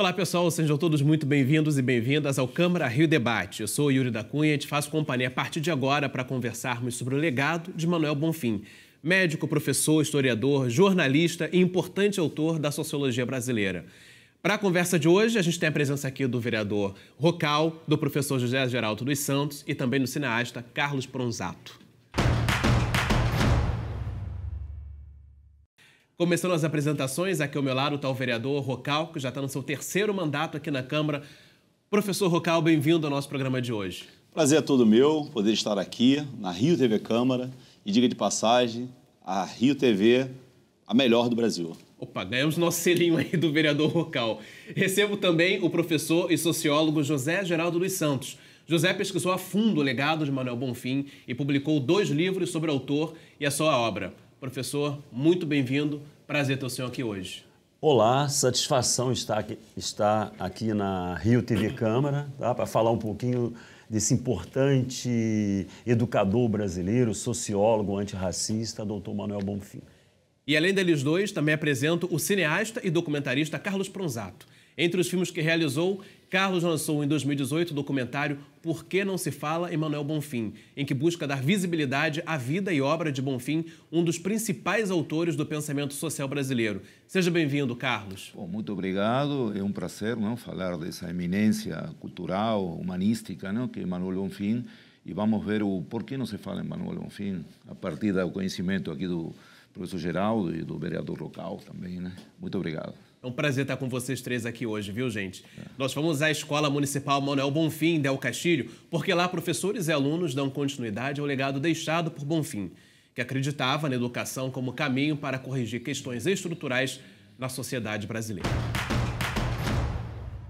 Olá pessoal, sejam todos muito bem-vindos e bem-vindas ao Câmara Rio Debate. Eu sou Yuri da Cunha e te faço companhia a partir de agora para conversarmos sobre o legado de Manuel Bonfim, médico, professor, historiador, jornalista e importante autor da sociologia brasileira. Para a conversa de hoje, a gente tem a presença aqui do vereador Rocal, do professor José Geraldo dos Santos e também do cineasta Carlos Pronzato. Começando as apresentações, aqui ao meu lado está o vereador Rocal, que já está no seu terceiro mandato aqui na Câmara. Professor Rocal, bem-vindo ao nosso programa de hoje. Prazer é todo meu poder estar aqui na Rio TV Câmara e, diga de passagem, a Rio TV, a melhor do Brasil. Opa, ganhamos nosso selinho aí do vereador Rocal. Recebo também o professor e sociólogo José Geraldo dos Santos. José pesquisou a fundo o legado de Manuel Bonfim e publicou 2 livros sobre o autor e a sua obra. Professor, muito bem-vindo. Prazer ter o senhor aqui hoje. Olá, satisfação estar aqui na Rio TV Câmara, tá? Para falar um pouquinho desse importante educador brasileiro, sociólogo antirracista, doutor Manuel Bonfim. E além deles dois, também apresento o cineasta e documentarista Carlos Pronzato. Entre os filmes que realizou, Carlos lançou em 2018 o documentário Por que não se fala em Manuel Bonfim, em que busca dar visibilidade à vida e obra de Bonfim, um dos principais autores do pensamento social brasileiro. Seja bem-vindo, Carlos. Bom, muito obrigado. É um prazer, não, falar dessa eminência cultural, humanística, não, que é Manuel Bonfim. E vamos ver o por que não se fala em Manuel Bonfim, a partir do conhecimento aqui do professor Geraldo e do vereador Rocal também, né? Muito obrigado. É um prazer estar com vocês três aqui hoje, viu, gente? Nós fomos à Escola Municipal Manuel Bonfim, Del Castilho, porque lá professores e alunos dão continuidade ao legado deixado por Bonfim, que acreditava na educação como caminho para corrigir questões estruturais na sociedade brasileira.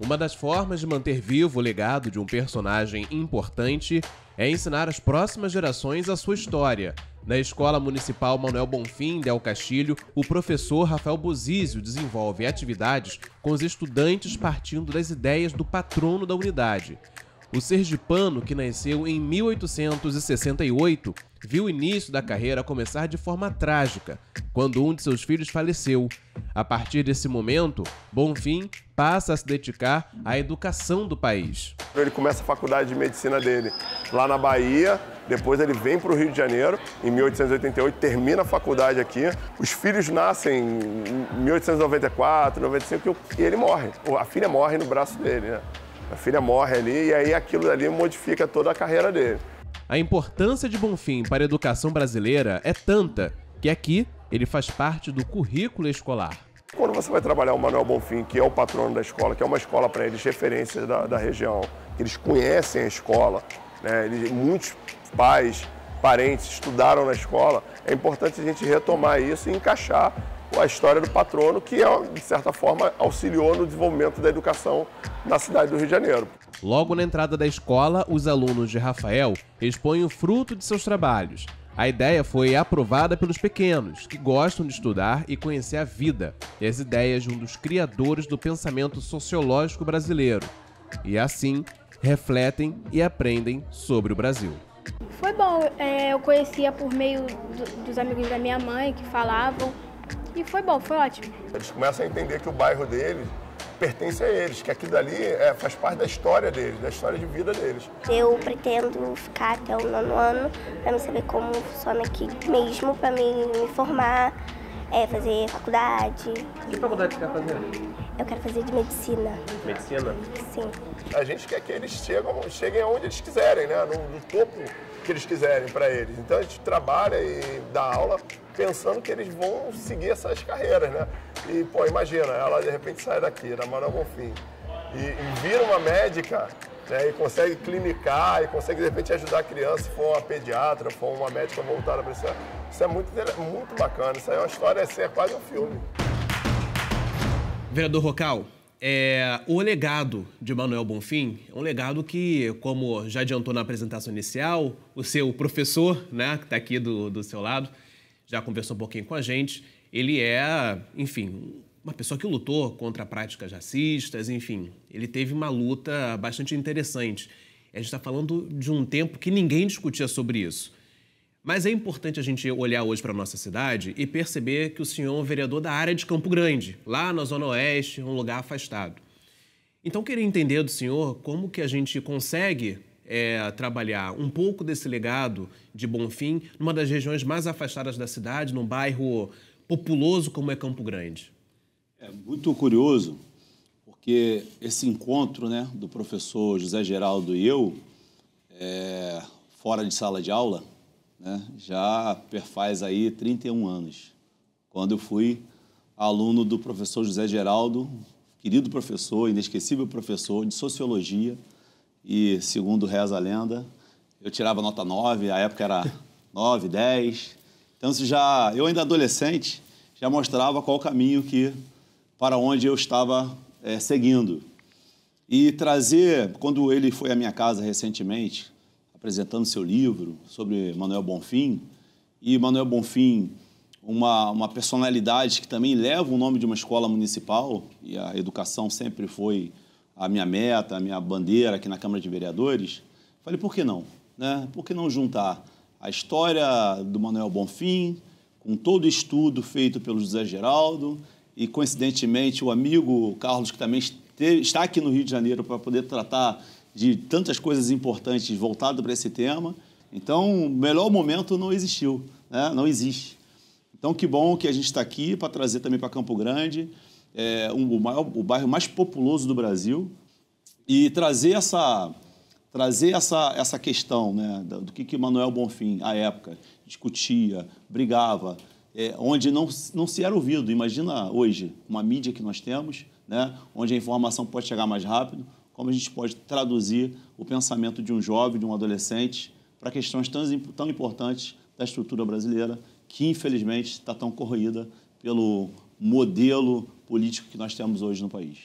Uma das formas de manter vivo o legado de um personagem importante é ensinar as próximas gerações a sua história. Na Escola Municipal Manuel Bonfim, Del Castilho, o professor Rafael Bozizio desenvolve atividades com os estudantes partindo das ideias do patrono da unidade. O sergipano, que nasceu em 1868, viu o início da carreira começar de forma trágica, quando um de seus filhos faleceu. A partir desse momento, Bonfim passa a se dedicar à educação do país. Ele começa a faculdade de medicina dele lá na Bahia, depois ele vem para o Rio de Janeiro, em 1888, termina a faculdade aqui. Os filhos nascem em 1894, 95, e ele morre. A filha morre no braço dele, né? A filha morre ali e aí aquilo ali modifica toda a carreira dele. A importância de Bonfim para a educação brasileira é tanta que aqui ele faz parte do currículo escolar. Quando você vai trabalhar o Manuel Bonfim, que é o patrono da escola, que é uma escola para eles referência da região, que eles conhecem a escola, né? Muitos pais, parentes estudaram na escola, é importante a gente retomar isso e encaixar a história do patrono, que, de certa forma, auxiliou no desenvolvimento da educação na cidade do Rio de Janeiro. Logo na entrada da escola, os alunos de Rafael expõem o fruto de seus trabalhos. A ideia foi aprovada pelos pequenos, que gostam de estudar e conhecer a vida e as ideias de um dos criadores do pensamento sociológico brasileiro. E assim, refletem e aprendem sobre o Brasil. Foi bom, eu conhecia por meio dos amigos da minha mãe que falavam. E foi bom, foi ótimo. Eles começam a entender que o bairro deles pertence a eles, que aquilo dali faz parte da história deles, da história de vida deles. Eu pretendo ficar até o 9º ano para me saber como funciona aqui mesmo, para me formar, fazer faculdade. Que faculdade você quer fazer? Eu quero fazer de medicina. Medicina? Sim. A gente quer que eles cheguem aonde eles quiserem, né? No topo que eles quiserem para eles. Então a gente trabalha e dá aula pensando que eles vão seguir essas carreiras, né? E, pô, imagina, ela de repente sai daqui, da Manuel Bonfim, e vira uma médica, né? E consegue clinicar, e consegue de repente ajudar a criança, se for uma pediatra, se for uma médica voltada para isso. Isso é muito bacana, isso aí é uma história, assim, é quase um filme. Vereador Rocal, o legado de Manuel Bonfim é um legado que, como já adiantou na apresentação inicial, o seu professor, né, que está aqui do seu lado, já conversou um pouquinho com a gente, ele é, enfim, uma pessoa que lutou contra práticas racistas, enfim, ele teve uma luta bastante interessante. A gente está falando de um tempo que ninguém discutia sobre isso. Mas é importante a gente olhar hoje para a nossa cidade e perceber que o senhor é um vereador da área de Campo Grande, lá na Zona Oeste, um lugar afastado. Então, eu queria entender do senhor como que a gente consegue trabalhar um pouco desse legado de Bonfim numa das regiões mais afastadas da cidade, num bairro populoso como é Campo Grande. É muito curioso, porque esse encontro, né, do professor José Geraldo e eu, fora de sala de aula, né, já perfaz aí 31 anos, quando eu fui aluno do professor José Geraldo, querido professor, inesquecível professor de Sociologia, e, segundo reza a lenda, eu tirava nota 9, a época era 9, 10. Então, eu ainda adolescente, já mostrava qual o caminho para onde eu estava seguindo. E quando ele foi à minha casa recentemente, apresentando seu livro sobre Manuel Bonfim, e Manuel Bonfim, uma personalidade que também leva o nome de uma escola municipal, e a educação sempre foi a minha meta, a minha bandeira aqui na Câmara de Vereadores, falei, por que não? Né? Por que não juntar a história do Manuel Bonfim com todo o estudo feito pelo José Geraldo e, coincidentemente, o amigo Carlos, que também está aqui no Rio de Janeiro para poder tratar de tantas coisas importantes voltadas para esse tema. Então, o melhor momento não existiu, né? Não existe. Então, que bom que a gente está aqui para trazer também para Campo Grande, o bairro mais populoso do Brasil, e trazer essa questão, né, do que Manuel Bonfim, à época, discutia, brigava, onde não se era ouvido. Imagina hoje uma mídia que nós temos, né, onde a informação pode chegar mais rápido, como a gente pode traduzir o pensamento de um jovem, de um adolescente, para questões tão importantes da estrutura brasileira, que, infelizmente, está tão corroída pelo modelo político que nós temos hoje no país.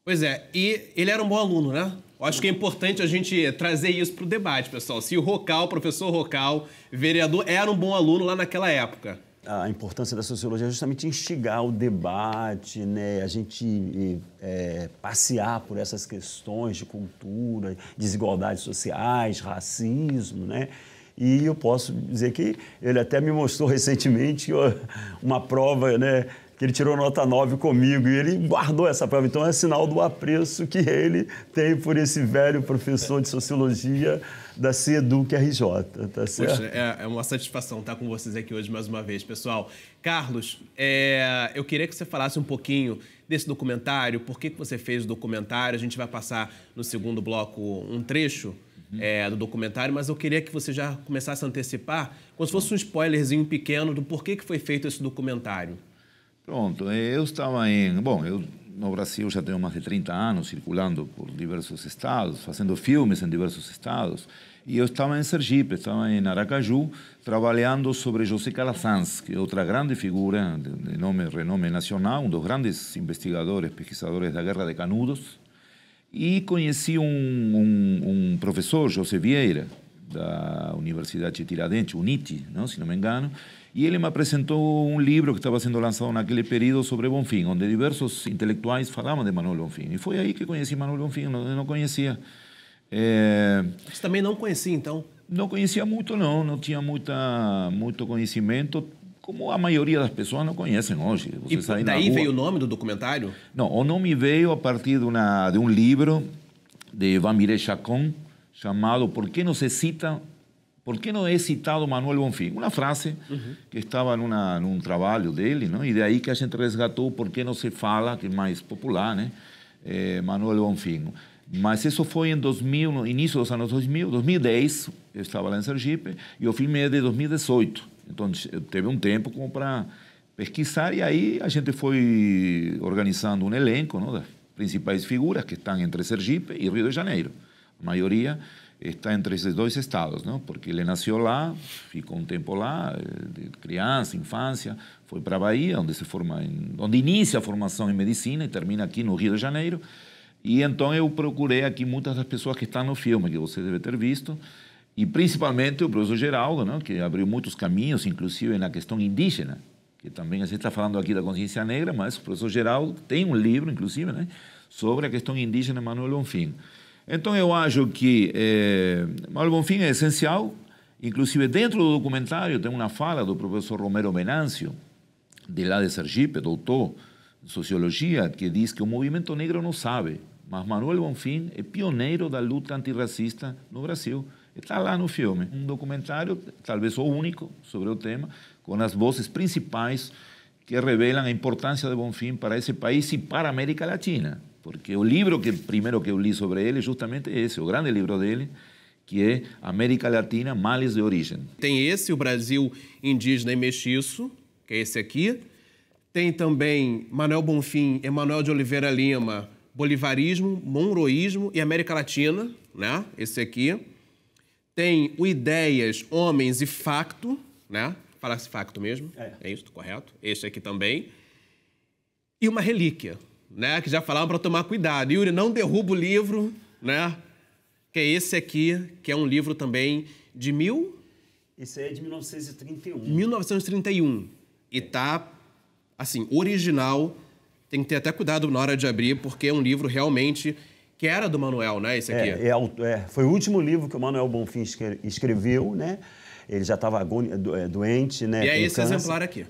Pois é, e ele era um bom aluno, né? Eu acho que é importante a gente trazer isso para o debate, pessoal. Se o professor Rocal, vereador, era um bom aluno lá naquela época. A importância da sociologia é justamente instigar o debate, né? A gente passear por essas questões de cultura, desigualdades sociais, racismo, né? E eu posso dizer que ele até me mostrou recentemente uma prova, né, que ele tirou nota 9 comigo e ele guardou essa prova. Então é sinal do apreço que ele tem por esse velho professor de Sociologia da CEDUC RJ, tá certo? Poxa, é uma satisfação estar com vocês aqui hoje mais uma vez, pessoal. Carlos, eu queria que você falasse um pouquinho desse documentário, por que você fez o documentário. A gente vai passar no segundo bloco um trecho do documentário, mas eu queria que você já começasse a antecipar, como se fosse um spoilerzinho pequeno do porquê que foi feito esse documentário. Pronto, eu estava eu no Brasil já tenho mais de 30 anos circulando por diversos estados, fazendo filmes em diversos estados, e eu estava em Sergipe, estava em Aracaju, trabalhando sobre José Calazans, que é outra grande figura de renome nacional, dos grandes investigadores, pesquisadores da Guerra de Canudos, e conheci um professor, José Vieira, da Universidade de Tiradentes, UNITI, não, se não me engano, e ele me apresentou um livro que estava sendo lançado naquele período sobre Bonfim, onde diversos intelectuais falavam de Manuel Bonfim. E foi aí que conheci Manuel Bonfim, eu não conhecia. Você também não conhecia, então? Não conhecia muito, não tinha muito conhecimento, como a maioria das pessoas não conhecem hoje. Você e daí veio o nome do documentário? Não, o nome veio a partir de um livro de Van Chacon, chamado Por que não é citado Manuel Bonfim? Uma frase que estava num trabalho dele, não? E daí que a gente resgatou Por que não se fala, que é mais popular, né? Manuel Bonfim. Mas isso foi no início dos anos 2010, eu estava lá em Sergipe, e o filme é de 2018. Então, teve um tempo como para pesquisar, e aí a gente foi organizando um elenco, não, das principais figuras que estão entre Sergipe e Rio de Janeiro. A maioria está entre esses dois estados, não? Porque ele nasceu lá, ficou um tempo lá, de criança, infância, foi para a Bahia, onde inicia a formação em medicina e termina aqui no Rio de Janeiro. E então eu procurei aqui muitas das pessoas que estão no filme, que você deve ter visto, e principalmente o professor Geraldo, não? Que abriu muitos caminhos, inclusive na questão indígena, que também a gente está falando aqui da consciência negra, mas o professor Geraldo tem um livro, inclusive, né? Sobre a questão indígena Manuel Bonfim. Então eu acho que Manuel Bonfim é essencial, inclusive dentro do documentário tem uma fala do professor Romero Venâncio, de lá de Sergipe, doutor em Sociologia, que diz que o movimento negro não sabe Mas Manuel Bonfim é pioneiro da luta antirracista no Brasil. Está lá no filme. Um documentário, talvez o único, sobre o tema, com as vozes principais que revelam a importância de Bonfim para esse país e para a América Latina. Porque o livro primeiro que eu li sobre ele é justamente esse, o grande livro dele, que é América Latina, Males de Origem. Tem esse, o Brasil Indígena e Mestiço, que é esse aqui. Tem também Manuel Bonfim, Emanuel de Oliveira Lima, Bolivarismo, Monroísmo e América Latina, né? Esse aqui. Tem o Ideias, Homens e Facto, né? Fala-se facto mesmo, é isso, correto? Esse aqui também. E uma relíquia, né? Que já falavam para tomar cuidado. Yuri, não derruba o livro, né? Que é esse aqui, que é um livro também de Esse é de 1931. 1931. E tá, assim, original. Tem que ter até cuidado na hora de abrir, porque é um livro realmente que era do Manuel, né? Esse aqui. Foi o último livro que o Manuel Bonfim escreveu, né? Ele já estava doente, né? E é esse câncer. exemplar aqui.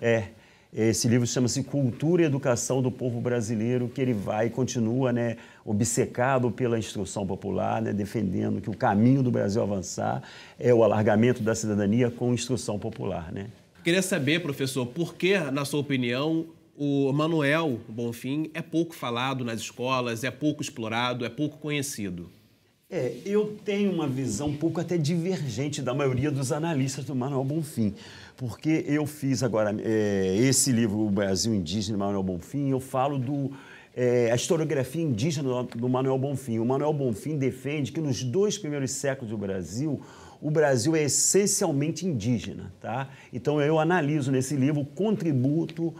Esse livro chama-se Cultura e Educação do Povo Brasileiro, que ele vai e continua, né, obcecado pela instrução popular, né, defendendo que o caminho do Brasil avançar é o alargamento da cidadania com instrução popular, né? Queria saber, professor, por que, na sua opinião, o Manuel Bonfim é pouco falado nas escolas, é pouco explorado, é pouco conhecido? Eu tenho uma visão um pouco até divergente da maioria dos analistas do Manuel Bonfim, porque eu fiz agora esse livro, O Brasil Indígena, Manuel Bonfim, eu falo a historiografia indígena do Manuel Bonfim. O Manuel Bonfim defende que nos 2 primeiros séculos do Brasil, o Brasil é essencialmente indígena, tá? Então eu analiso nesse livro o contributo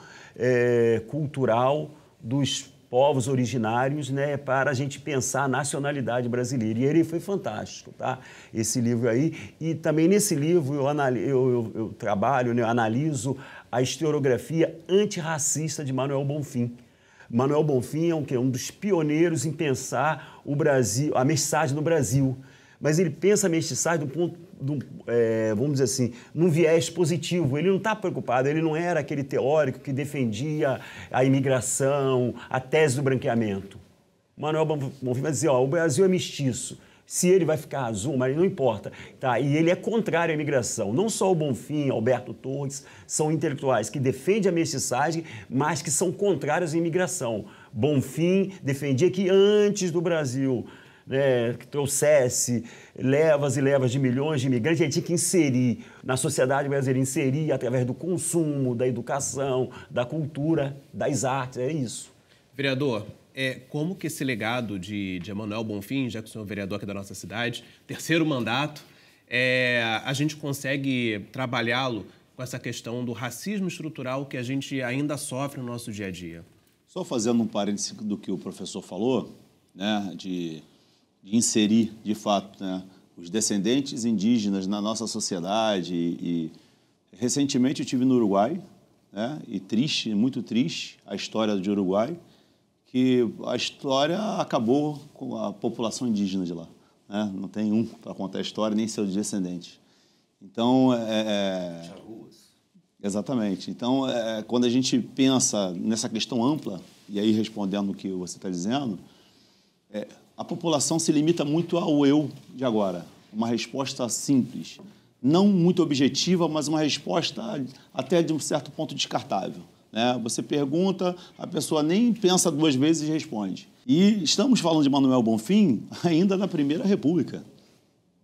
cultural dos povos originários, né, para a gente pensar a nacionalidade brasileira. E ele foi fantástico, tá? Esse livro aí. E também nesse livro eu trabalho, né, eu analiso a historiografia antirracista de Manuel Bonfim. Manuel Bonfim é um dos pioneiros em pensar o Brasil, a mestiçagem no Brasil. Mas ele pensa a mestiçagem vamos dizer assim, num viés positivo. Ele não está preocupado, ele não era aquele teórico que defendia a imigração, a tese do branqueamento. Manuel Bonfim vai dizer, o Brasil é mestiço. Se ele vai ficar azul, mas não importa. Tá? E ele é contrário à imigração. Não só o Bonfim, Alberto Torres, são intelectuais que defendem a mestiçagem, mas que são contrários à imigração. Bonfim defendia que antes do Brasil, né, que trouxesse levas e levas de milhões de imigrantes, a gente tinha que inserir na sociedade brasileira, inserir através do consumo, da educação, da cultura, das artes, é isso. Vereador, como que esse legado de Emanuel Bonfim, já que o senhor é vereador aqui da nossa cidade, 3º mandato, a gente consegue trabalhá-lo com essa questão do racismo estrutural que a gente ainda sofre no nosso dia a dia? Só fazendo um parêntese do que o professor falou, né, de inserir, de fato, né, os descendentes indígenas na nossa sociedade. E recentemente eu estive no Uruguai, né, e muito triste a história do Uruguai, que a história acabou com a população indígena de lá, né? Não tem um para contar a história, nem seus descendentes. Então, exatamente. Então, quando a gente pensa nessa questão ampla, e aí respondendo o que você está dizendo, a população se limita muito ao eu de agora. Uma resposta simples, não muito objetiva, mas uma resposta até de um certo ponto descartável, né? Você pergunta, a pessoa nem pensa 2 vezes e responde. E estamos falando de Manuel Bonfim ainda na Primeira República.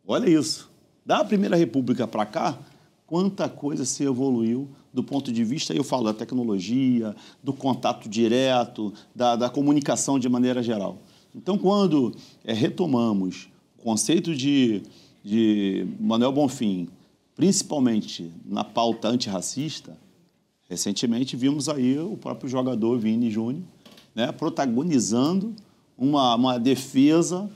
Olha isso. Da Primeira República para cá, quanta coisa se evoluiu do ponto de vista, eu falo, da tecnologia, do contato direto, da comunicação de maneira geral. Então, quando retomamos o conceito de Manuel Bonfim, principalmente na pauta antirracista, recentemente vimos aí o próprio jogador Vini Júnior, né, protagonizando uma defesa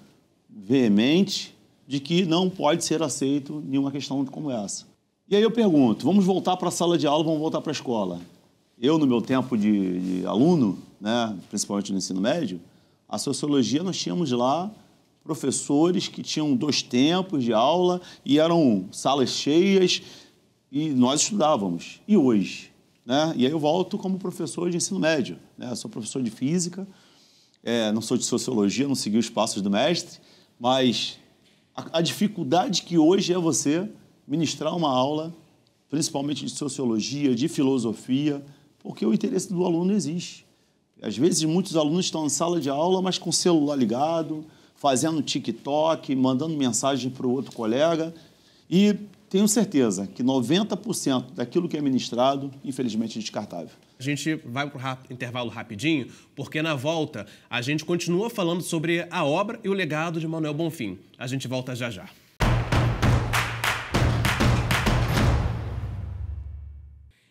veemente de que não pode ser aceito nenhuma questão como essa. E aí eu pergunto, vamos voltar para a sala de aula, vamos voltar para a escola. Eu, no meu tempo de aluno, né, principalmente no ensino médio, a sociologia, nós tínhamos lá professores que tinham 2 tempos de aula e eram salas cheias e nós estudávamos. E hoje? Né? E aí eu volto como professor de ensino médio, né? Eu sou professor de física não sou de sociologia, não segui os passos do mestre, mas a dificuldade que hoje é você ministrar uma aula, principalmente de sociologia, de filosofia, porque o interesse do aluno existe. Às vezes, muitos alunos estão em sala de aula, mas com o celular ligado, fazendo TikTok, mandando mensagem para o outro colega, e tenho certeza que 90% daquilo que é ministrado, infelizmente, é descartável. A gente vai para o intervalo rapidinho, porque na volta a gente continua falando sobre a obra e o legado de Manuel Bonfim. A gente volta já já.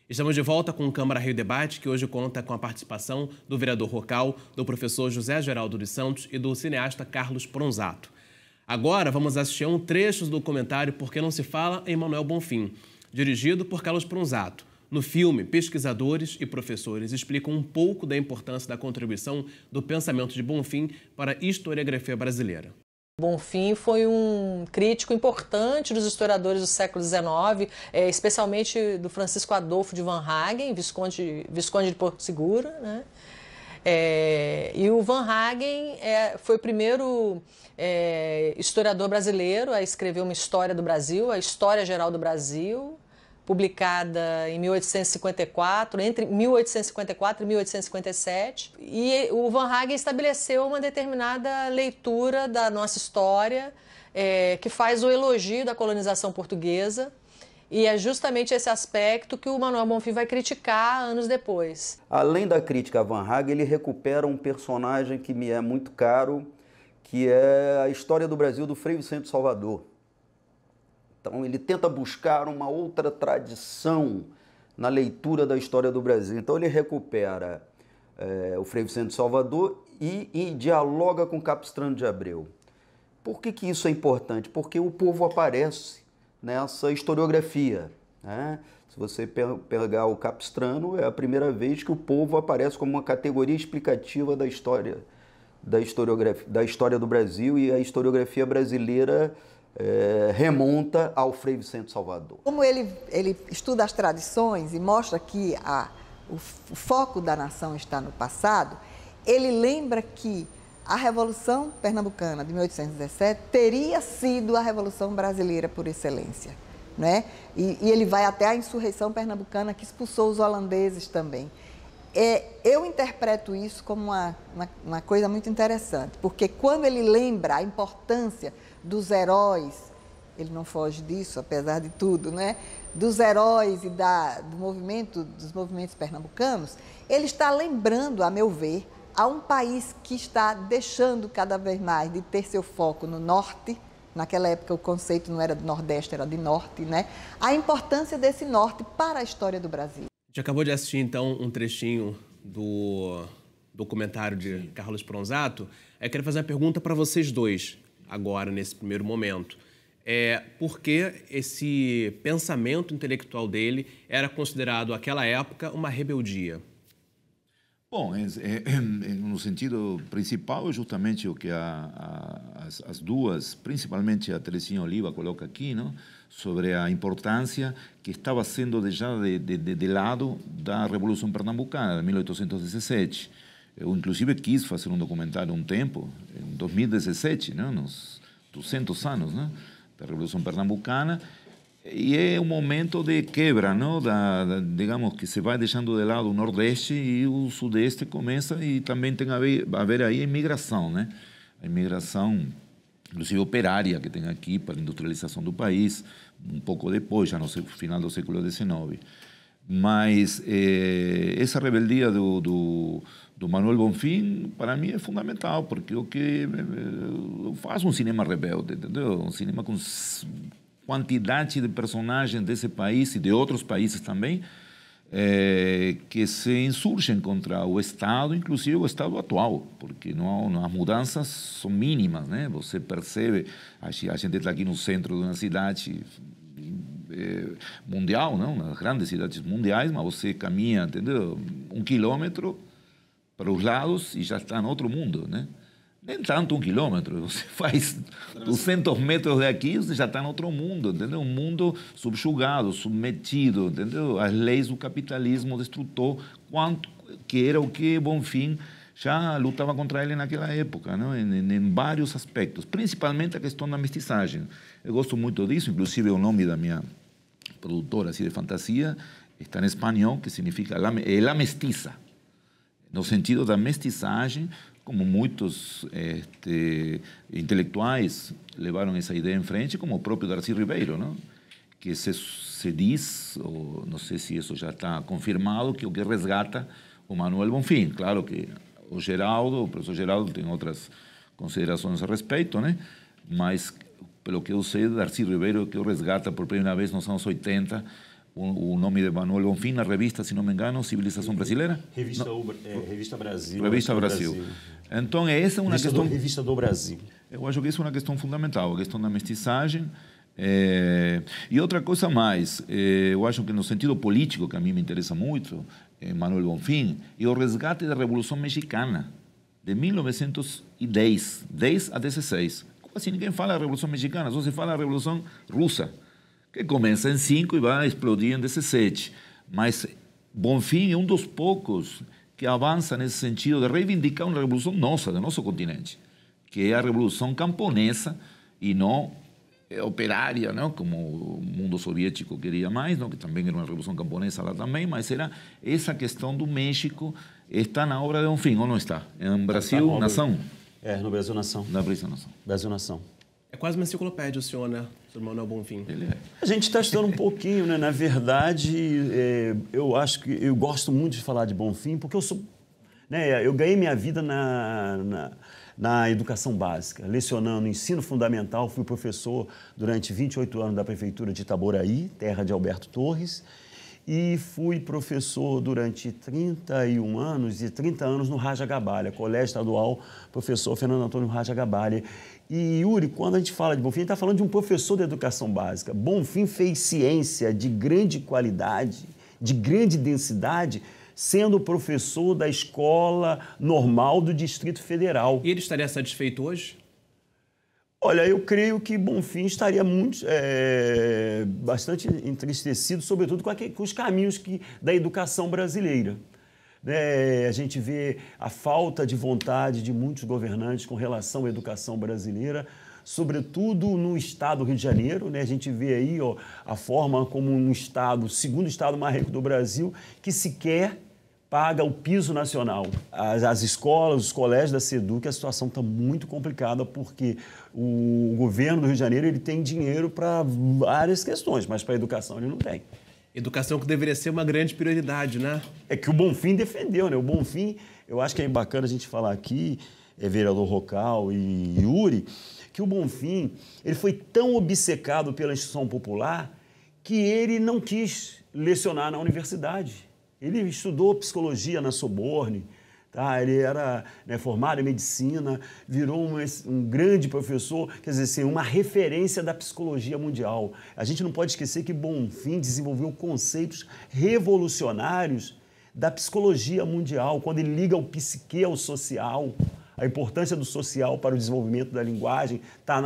Estamos de volta com o Câmara Rio Debate, que hoje conta com a participação do vereador Rocal, do professor José Geraldo dos Santos e do cineasta Carlos Pronzato. Agora vamos assistir a um trecho do documentário Por que não se fala em Manuel Bonfim, dirigido por Carlos Pronzato. No filme, pesquisadores e professores explicam um pouco da importância da contribuição do pensamento de Bonfim para a historiografia brasileira. Bonfim foi um crítico importante dos historiadores do século XIX, especialmente do Francisco Adolfo de Van Hagen, Visconde de Porto Seguro, né? E o Van Hagen foi o primeiro historiador brasileiro a escrever uma história do Brasil, a História Geral do Brasil, publicada em 1854, entre 1854 e 1857. E o Van Hagen estabeleceu uma determinada leitura da nossa história, que faz o elogio da colonização portuguesa, e é justamente esse aspecto que o Manuel Bonfim vai criticar anos depois. Além da crítica a Van Hagen, ele recupera um personagem que me é muito caro, que é a história do Brasil do Frei Vicente Salvador. Então, ele tenta buscar uma outra tradição na leitura da história do Brasil. Então, ele recupera o Frei Vicente Salvador e dialoga com Capistrano de Abreu. Por que isso é importante? Porque o povo aparece nessa historiografia, né? Se você pegar o Capistrano, é a primeira vez que o povo aparece como uma categoria explicativa da história do Brasil, e a historiografia brasileira remonta ao Frei Vicente Salvador. Como ele estuda as tradições e mostra que o foco da nação está no passado, ele lembra que a Revolução Pernambucana de 1817 teria sido a Revolução Brasileira por excelência, né? E ele vai até a insurreição pernambucana, que expulsou os holandeses também. Eu interpreto isso como uma coisa muito interessante, porque quando ele lembra a importância dos heróis, ele não foge disso, apesar de tudo, né? Dos heróis e dos movimentos pernambucanos, ele está lembrando, a meu ver, a um país que está deixando cada vez mais de ter seu foco no norte. Naquela época o conceito não era de nordeste, era de norte, né? A importância desse norte para a história do Brasil. A gente acabou de assistir, então, um trechinho do documentário de Carlos Pronzato. Eu quero fazer uma pergunta para vocês dois, agora, nesse primeiro momento. Por que esse pensamento intelectual dele era considerado, naquela época, uma rebeldia? Bom, no sentido principal, é justamente o que as duas, principalmente a Terezinha Oliva, coloca aqui, não? Sobre a importância que estava sendo já de lado da Revolução Pernambucana, de 1817. Eu, inclusive, quis fazer um documentário um tempo, em 2017, não? Nos 200 anos, não? Da Revolução Pernambucana. E é um momento de quebra, não? Digamos que se vai deixando de lado o Nordeste e o Sudeste começa, e também tem a ver aí a imigração, né? A imigração, inclusive operária, que tem aqui para a industrialização do país, um pouco depois, já no final do século XIX. Mas essa rebeldia do Manuel Bonfim, para mim, é fundamental, porque o que faz um cinema rebelde, entendeu? Um cinema com quantidade de personagens desse país e de outros países também, que se insurgem contra o Estado, inclusive o Estado atual, porque as mudanças são mínimas, né? Você percebe, a gente está aqui no centro de uma cidade mundial, não? Nas grandes cidades mundiais, mas você caminha, entendeu? 1 quilômetro para os lados e já está em outro mundo, né? Nem tanto 1 quilômetro, você faz 200 metros daqui, você já está em outro mundo, entendeu? Um mundo subjugado, submetido, entendeu? As leis do capitalismo destrutor, que era o que Bonfim já lutava contra ele naquela época, não? Em vários aspectos, principalmente a questão da mestiçagem. Eu gosto muito disso, inclusive o nome da minha produtora assim, de fantasia está em espanhol, que significa la mestiza, no sentido da mestiçagem, como muitos intelectuais levaram essa ideia em frente, como o próprio Darcy Ribeiro, não? Que se diz, ou não sei se isso já está confirmado, que o que resgata o Manuel Bonfim. Claro que o professor Geraldo tem outras considerações a respeito, né? Mas, pelo que eu sei, Darcy Ribeiro que o resgata por primeira vez nos anos 80, o nome de Manuel Bonfim na revista, se não me engano, Civilização Brasileira? Revista Brasil. Revista Brasil. Então, essa é uma questão... Revista do Brasil. Eu acho que essa é uma questão fundamental, a questão da mestiçagem. E outra coisa mais, eu acho que no sentido político, que a mim me interessa muito, Manuel Bonfim, é o resgate da Revolução Mexicana, de 1910, 10 a 16. Quase ninguém fala da Revolução Mexicana, só se fala da Revolução Russa, que começa em 5 e vai explodir em 17. Mas Bonfim é um dos poucos que avança nesse sentido de reivindicar uma revolução nossa, do nosso continente, que é a Revolução Camponesa e não operária, não? Como o mundo soviético queria mais, não? Que também era uma revolução camponesa lá também, mas era essa questão do México, está na obra de Bonfim, ou não está? Em Brasil, Nação? No Brasil, Nação. Na Brasil, Nação. Brasil, Nação. É quase uma enciclopédia o senhor, né? O Manuel Bonfim. Ele é. A gente está estudando um pouquinho, né? Na verdade, eu acho que eu gosto muito de falar de Bonfim, porque eu ganhei minha vida na educação básica, lecionando ensino fundamental. Fui professor durante 28 anos da Prefeitura de Itaboraí, terra de Alberto Torres, e fui professor durante 31 anos e 30 anos no Raja Gabalha, Colégio Estadual Professor Fernando Antônio Raja Gabalha. E, Yuri, quando a gente fala de Bonfim, a gente está falando de um professor de educação básica. Bonfim fez ciência de grande qualidade, de grande densidade, sendo professor da Escola Normal do Distrito Federal. E ele estaria satisfeito hoje? Olha, eu creio que Bonfim estaria bastante entristecido, sobretudo com os caminhos da educação brasileira. A gente vê a falta de vontade de muitos governantes com relação à educação brasileira, sobretudo no estado do Rio de Janeiro, né? A gente vê aí a forma como um estado, o segundo estado mais rico do Brasil, que sequer paga o piso nacional. As escolas, os colégios da SEDUC, a situação está muito complicada porque o governo do Rio de Janeiro ele tem dinheiro para várias questões, mas para a educação ele não tem. Educação que deveria ser uma grande prioridade, né? É que o Bonfim defendeu, né? O Bonfim, eu acho que é bacana a gente falar aqui, vereador Rocal e Yuri, que o Bonfim ele foi tão obcecado pela instituição popular que ele não quis lecionar na universidade. Ele estudou psicologia na Sorbonne, tá? Ele era formado em medicina, virou um grande professor, quer dizer, assim, uma referência da psicologia mundial. A gente não pode esquecer que Bonfim desenvolveu conceitos revolucionários da psicologia mundial, quando ele liga o psique ao social, a importância do social para o desenvolvimento da linguagem, tá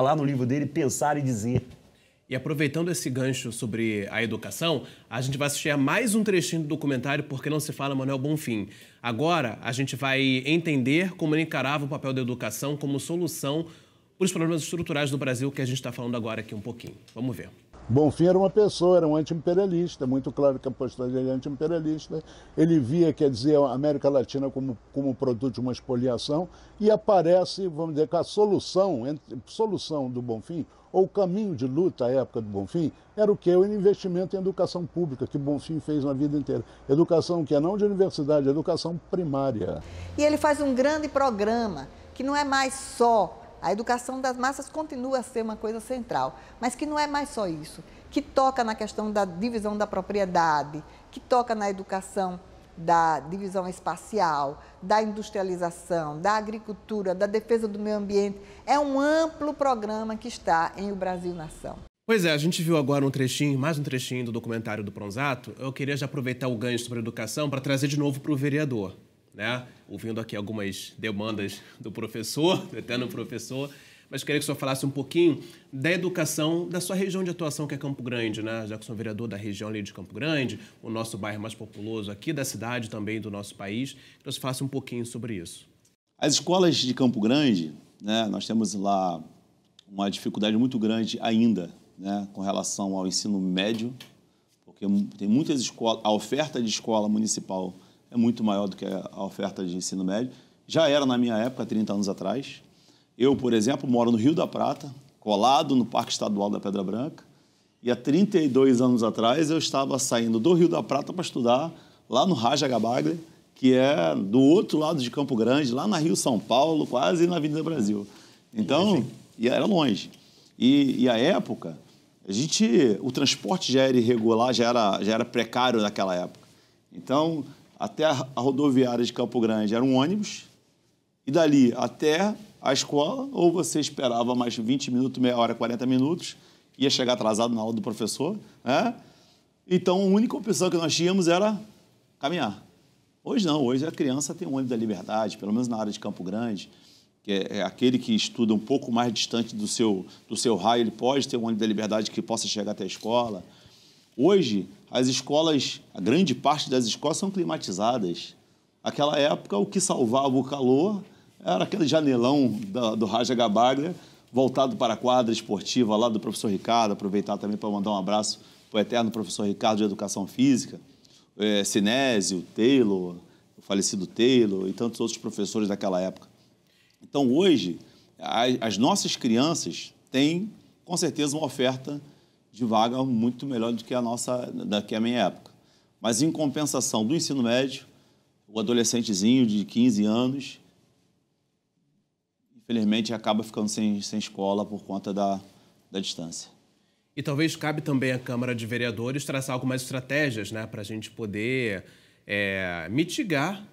lá no livro dele, Pensar e Dizer. E aproveitando esse gancho sobre a educação, a gente vai assistir a mais um trechinho do documentário Por que não se fala Manuel Bonfim. Agora, a gente vai entender como ele encarava o papel da educação como solução para os problemas estruturais do Brasil, que a gente está falando agora aqui um pouquinho. Vamos ver. Bonfim era uma pessoa, era um anti-imperialista, muito claro que a postura dele é anti-imperialista. Ele via, quer dizer, a América Latina como produto de uma expoliação e aparece, vamos dizer, que a solução do Bonfim, ou o caminho de luta à época do Bonfim, era o quê? O investimento em educação pública, que Bonfim fez na vida inteira. Educação que é não de universidade, educação primária. E ele faz um grande programa, que não é mais só... A educação das massas continua a ser uma coisa central, mas que não é mais só isso, que toca na questão da divisão da propriedade, que toca na educação da divisão espacial, da industrialização, da agricultura, da defesa do meio ambiente. É um amplo programa que está em O Brasil Nação. Pois é, a gente viu agora mais um trechinho do documentário do Pronzato. Eu queria já aproveitar o gancho sobre a educação para trazer de novo para o vereador, né? Ouvindo aqui algumas demandas do professor, do eterno professor, mas queria que o senhor falasse um pouquinho da educação da sua região de atuação, que é Campo Grande, né? Já que o senhor é vereador da região ali de Campo Grande, o nosso bairro mais populoso aqui da cidade também do nosso país, que você falasse um pouquinho sobre isso. As escolas de Campo Grande, né, nós temos lá uma dificuldade muito grande ainda, né, com relação ao ensino médio, porque tem muitas escolas, a oferta de escola municipal é muito maior do que a oferta de ensino médio. Já era na minha época, 30 anos atrás. Eu, por exemplo, moro no Rio da Prata, colado no Parque Estadual da Pedra Branca, e há 32 anos atrás eu estava saindo do Rio da Prata para estudar lá no Raja Gabaglia, que é do outro lado de Campo Grande, lá na Rio São Paulo, quase na Avenida Brasil. Então, e era longe. E a época, o transporte já era irregular, já era precário naquela época. Então, até a rodoviária de Campo Grande era um ônibus, e dali até a escola, ou você esperava mais 20 minutos, meia hora, 40 minutos, ia chegar atrasado na aula do professor, né? Então, a única opção que nós tínhamos era caminhar. Hoje não, hoje a criança tem um ônibus da Liberdade, pelo menos na área de Campo Grande, que é aquele que estuda um pouco mais distante do seu raio, ele pode ter um ônibus da Liberdade que possa chegar até a escola. Hoje, as escolas, a grande parte das escolas são climatizadas. Naquela época, o que salvava o calor era aquele janelão do Raja Gabaglia, voltado para a quadra esportiva lá do professor Ricardo, aproveitar também para mandar um abraço para o eterno professor Ricardo de Educação Física, Sinésio, Taylor, o falecido Taylor e tantos outros professores daquela época. Então, hoje, as nossas crianças têm, com certeza, uma oferta de vaga muito melhor do que a minha época. Mas, em compensação do ensino médio, o adolescentezinho de 15 anos, infelizmente, acaba ficando sem escola por conta da distância. E talvez cabe também à Câmara de Vereadores traçar algumas estratégias, né, para a gente poder mitigar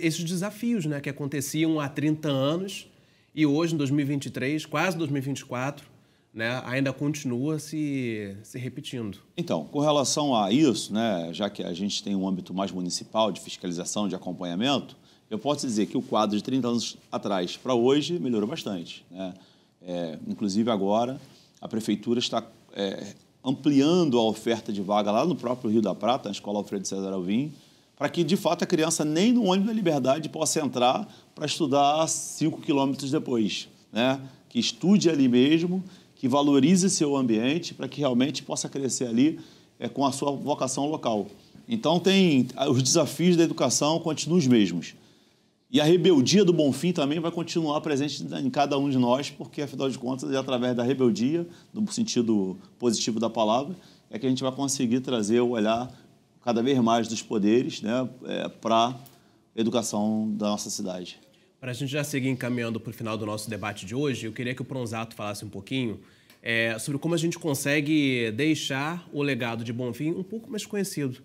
esses desafios, né, que aconteciam há 30 anos e hoje, em 2023, quase 2024, né, ainda continua se repetindo. Então, com relação a isso, né, já que a gente tem um âmbito mais municipal de fiscalização, de acompanhamento, eu posso dizer que o quadro de 30 anos atrás para hoje melhorou bastante, né? Inclusive agora a Prefeitura está ampliando a oferta de vaga lá no próprio Rio da Prata, na Escola Alfredo César Alvim, para que, de fato, a criança nem no ônibus da Liberdade possa entrar para estudar 5 quilômetros depois, né? Que estude ali mesmo, que valorize seu ambiente para que realmente possa crescer ali com a sua vocação local. Então, os desafios da educação continuam os mesmos. E a rebeldia do Bonfim também vai continuar presente em cada um de nós, porque, afinal de contas, é através da rebeldia, no sentido positivo da palavra, é que a gente vai conseguir trazer o olhar cada vez mais dos poderes, né, para a educação da nossa cidade. Para a gente já seguir encaminhando para o final do nosso debate de hoje, eu queria que o Pronzato falasse um pouquinho sobre como a gente consegue deixar o legado de Bonfim um pouco mais conhecido,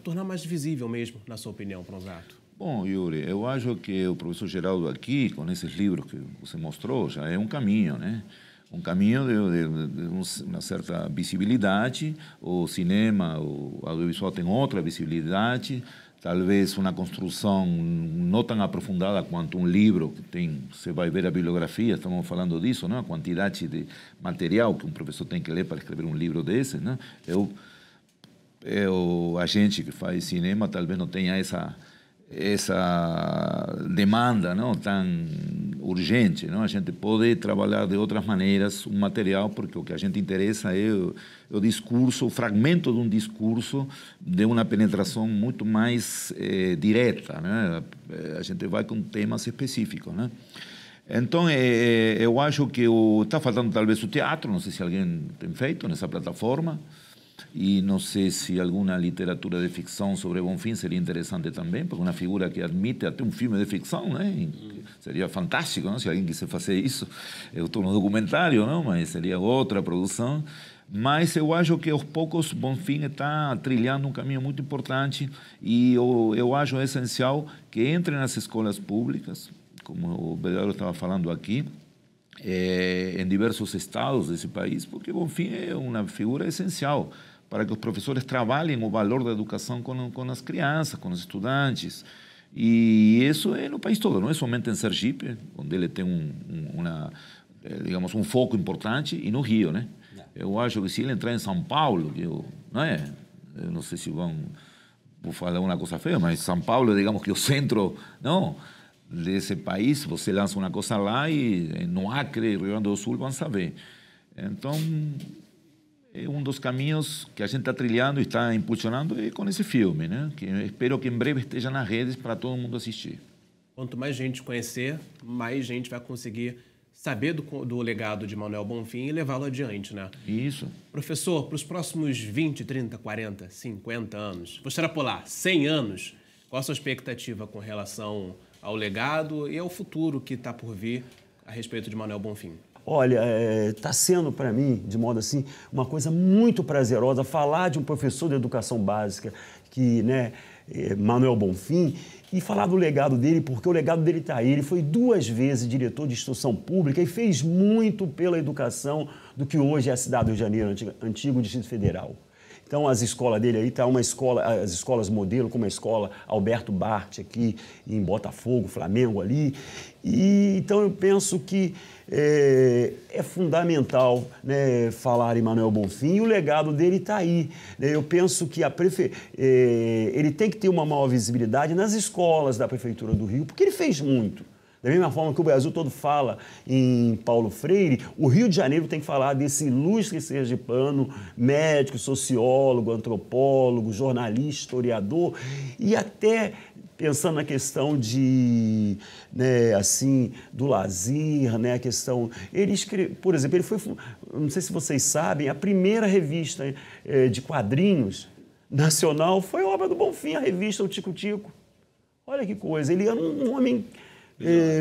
tornar mais visível mesmo, na sua opinião, Pronzato. Bom, Yuri, eu acho que o professor Geraldo aqui, com esses livros que você mostrou, já é um caminho, né? Um caminho de uma certa visibilidade. O cinema, o audiovisual tem outra visibilidade, talvez uma construção não tão aprofundada quanto um livro que tem, você vai ver a bibliografia, estamos falando disso, né? A quantidade de material que um professor tem que ler para escrever um livro desse, né? A gente que faz cinema talvez não tenha essa demanda não tão urgente, não? A gente pode trabalhar de outras maneiras um material, porque o que a gente interessa é o discurso, o fragmento de um discurso de uma penetração muito mais direta, né? A gente vai com temas específicos, né? Então, eu acho que está faltando talvez o teatro, não sei se alguém tem feito nessa plataforma, e não sei se alguma literatura de ficção sobre Bonfim seria interessante também, porque uma figura que admite até um filme de ficção, né? Seria fantástico, não? Se alguém quiser fazer isso. Eu estou no documentário, não? Mas seria outra produção. Mas eu acho que aos poucos Bonfim está trilhando um caminho muito importante e eu acho essencial que entre nas escolas públicas, como o vereador estava falando aqui, em diversos estados desse país, porque Bonfim é uma figura essencial para que os professores trabalhem o valor da educação com as crianças, com os estudantes. E isso é no país todo, não é somente em Sergipe, onde ele tem digamos, um foco importante, e no Rio, né? Eu acho que se ele entrar em São Paulo, eu não sei se vou falar uma coisa feia, mas São Paulo, digamos que o centro, não, desse país, você lança uma coisa lá e no Acre, Rio Grande do Sul, vão saber. Então, é um dos caminhos que a gente está trilhando e está impulsionando com esse filme, né? Que eu espero que em breve esteja nas redes para todo mundo assistir. Quanto mais gente conhecer, mais gente vai conseguir saber do legado de Manuel Bonfim e levá-lo adiante, né? Isso. Professor, para os próximos 20, 30, 40, 50 anos, vou extrapolar, 100 anos, qual a sua expectativa com relação ao legado e ao futuro que está por vir a respeito de Manuel Bonfim? Olha, está sendo para mim, de modo assim, uma coisa muito prazerosa falar de um professor de educação básica, que, né, Manuel Bonfim, e falar do legado dele, porque o legado dele está aí. Ele foi 2 vezes diretor de instrução pública e fez muito pela educação do que hoje é a cidade do Rio de Janeiro, antigo Distrito Federal. Então, as escolas dele aí, tá as escolas modelo, como a escola Alberto Bart aqui em Botafogo, Flamengo ali. E então eu penso que é fundamental, né, falar em Manuel Bonfim, e o legado dele está aí. Eu penso que ele tem que ter uma maior visibilidade nas escolas da Prefeitura do Rio, porque ele fez muito. Da mesma forma que o Brasil todo fala em Paulo Freire, o Rio de Janeiro tem que falar desse ilustre sergipano, médico, sociólogo, antropólogo, jornalista, historiador, e até pensando na questão de, né, assim, do lazer, né, a questão... Ele escreveu, por exemplo, ele foi, não sei se vocês sabem, a primeira revista de quadrinhos nacional foi obra do Bonfim, a revista O Tico Tico. Olha que coisa, ele era um homem...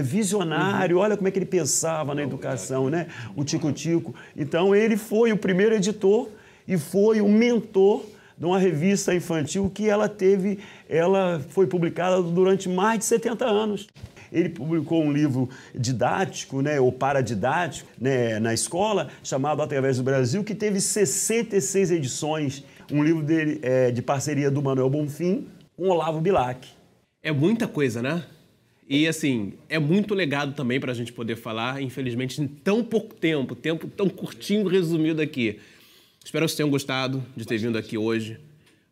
visionário, olha como é que ele pensava na educação, né? O Tico Tico. Então, ele foi o primeiro editor e foi o mentor de uma revista infantil que ela foi publicada durante mais de 70 anos. Ele publicou um livro didático, né, ou paradidático, né, na escola, chamado Através do Brasil, que teve 66 edições. Um livro dele de parceria do Manuel Bonfim com Olavo Bilac. É muita coisa, né? E, assim, é muito legado também para a gente poder falar, infelizmente, em tão pouco tempo tão curtinho, resumido aqui. Espero que vocês tenham gostado de ter vindo aqui hoje.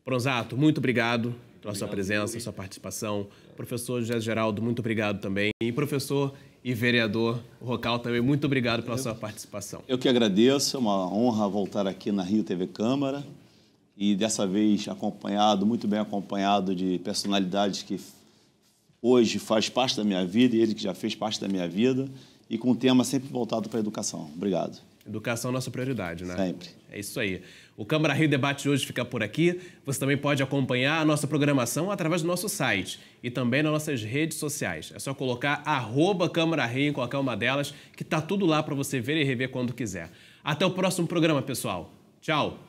Pronzato, muito obrigado pela sua presença, sua participação. Professor José Geraldo, muito obrigado também. E professor e vereador Rocal também, muito obrigado pela sua participação. Eu que agradeço, é uma honra voltar aqui na Rio TV Câmara e dessa vez muito bem acompanhado de personalidades que hoje faz parte da minha vida e ele que já fez parte da minha vida e com um tema sempre voltado para a educação. Obrigado. Educação é nossa prioridade, né? Sempre. É isso aí. O Câmara Rio Debate de hoje fica por aqui. Você também pode acompanhar a nossa programação através do nosso site e também nas nossas redes sociais. É só colocar @Câmara Rio em qualquer uma delas, que tá tudo lá para você ver e rever quando quiser. Até o próximo programa, pessoal. Tchau!